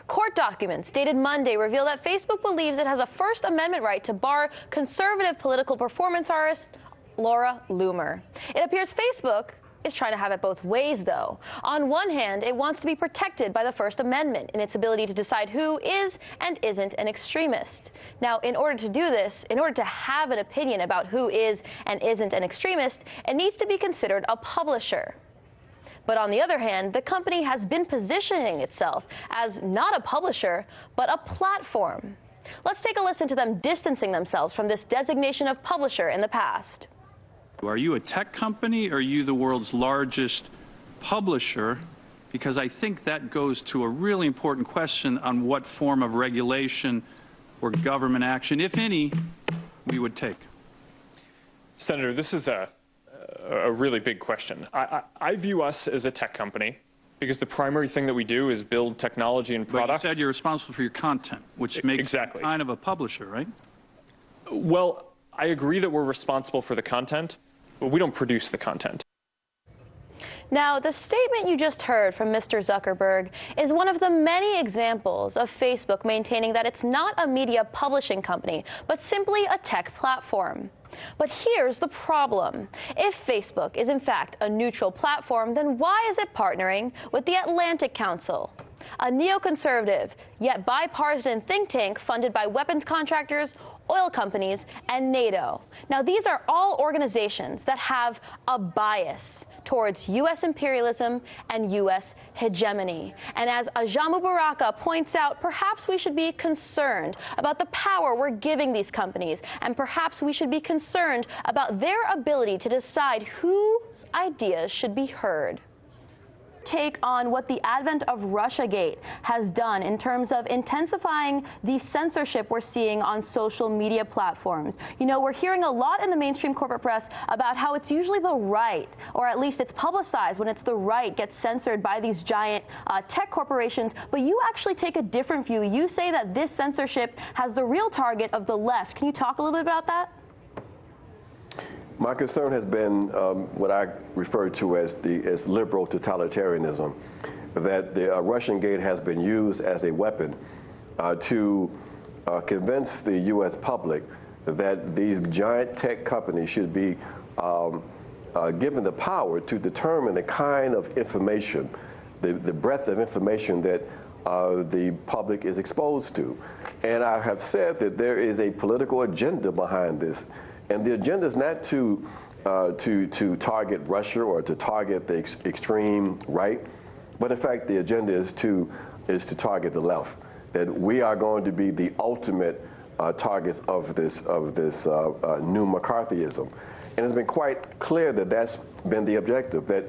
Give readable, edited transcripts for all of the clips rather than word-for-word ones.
Court documents dated Monday reveal that Facebook believes it has a First Amendment right to bar conservative political performance artist Laura Loomer. It appears Facebook is trying to have it both ways, though. On one hand, it wants to be protected by the First Amendment in its ability to decide who is and isn't an extremist. Now, in order to do this, in order to have an opinion about who is and isn't an extremist, it needs to be considered a publisher. But on the other hand, the company has been positioning itself as not a publisher, but a platform. Let's take a listen to them distancing themselves from this designation of publisher in the past. Are you a tech company or are you the world's largest publisher? Because I think that goes to a really important question on what form of regulation or government action, if any, we would take. Senator, this is a really big question. I view us as a tech company because the primary thing that we do is build technology and products. But you said you're responsible for your content, which makes you kind of a publisher, right? Well, I agree that we're responsible for the content, but we don't produce the content. Now, the statement you just heard from Mr. Zuckerberg is one of the many examples of Facebook maintaining that it's not a media publishing company, but simply a tech platform. But here's the problem. If Facebook is in fact a neutral platform, then why is it partnering with the Atlantic Council, a neoconservative yet bipartisan think tank funded by weapons contractors, oil companies, and NATO? Now, these are all organizations that have a bias towards U.S. imperialism and U.S. hegemony. And as Ajamu Baraka points out, perhaps we should be concerned about the power we're giving these companies, and perhaps we should be concerned about their ability to decide whose ideas should be heard. Take on what the advent of Russiagate has done in terms of intensifying the censorship we're seeing on social media platforms. You know, we're hearing a lot in the mainstream corporate press about how it's usually the right, or at least it's publicized when it's the right gets censored by these giant tech corporations, but you actually take a different view. You say that this censorship has the real target of the left. Can you talk a little bit about that? My concern has been what I refer to as liberal totalitarianism, that the Russiagate has been used as a weapon to convince the U.S. public that these giant tech companies should be given the power to determine the kind of information, the breadth of information that the public is exposed to. And I have said that there is a political agenda behind this. And the agenda is not to target Russia or to target the extreme right, but in fact the agenda is to target the left. That we are going to be the ultimate targets of this new McCarthyism, and it's been quite clear that that's been the objective. That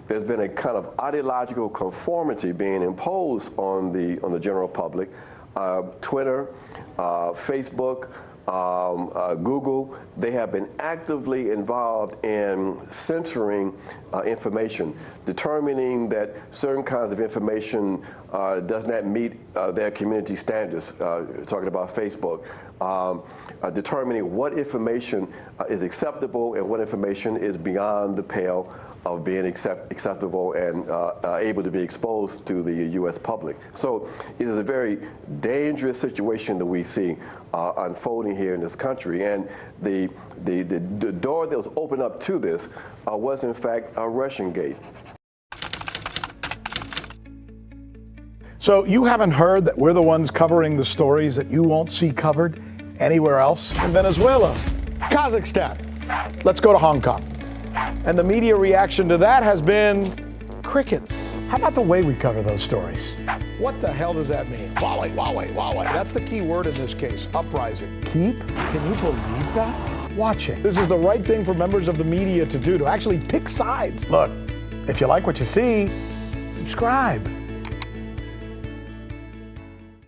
there's been a kind of ideological conformity being imposed on the general public. Twitter, Facebook. Google, they have been actively involved in censoring information, determining that certain kinds of information does not meet their community standards, talking about Facebook, determining what information is acceptable and what information is beyond the pale of being acceptable and able to be exposed to the U.S. public. So it is a very dangerous situation that we see unfolding here in this country. And the door that was opened up to this was, in fact, a Russiagate. So you haven't heard that we're the ones covering the stories that you won't see covered anywhere else? In Venezuela, Kazakhstan, let's go to Hong Kong. And the media reaction to that has been crickets. How about the way we cover those stories? What the hell does that mean? Huawei, Huawei, Huawei. That's the key word in this case, uprising. Keep? Can you believe that? Watching. This is the right thing for members of the media to do, to actually pick sides. Look, if you like what you see, subscribe.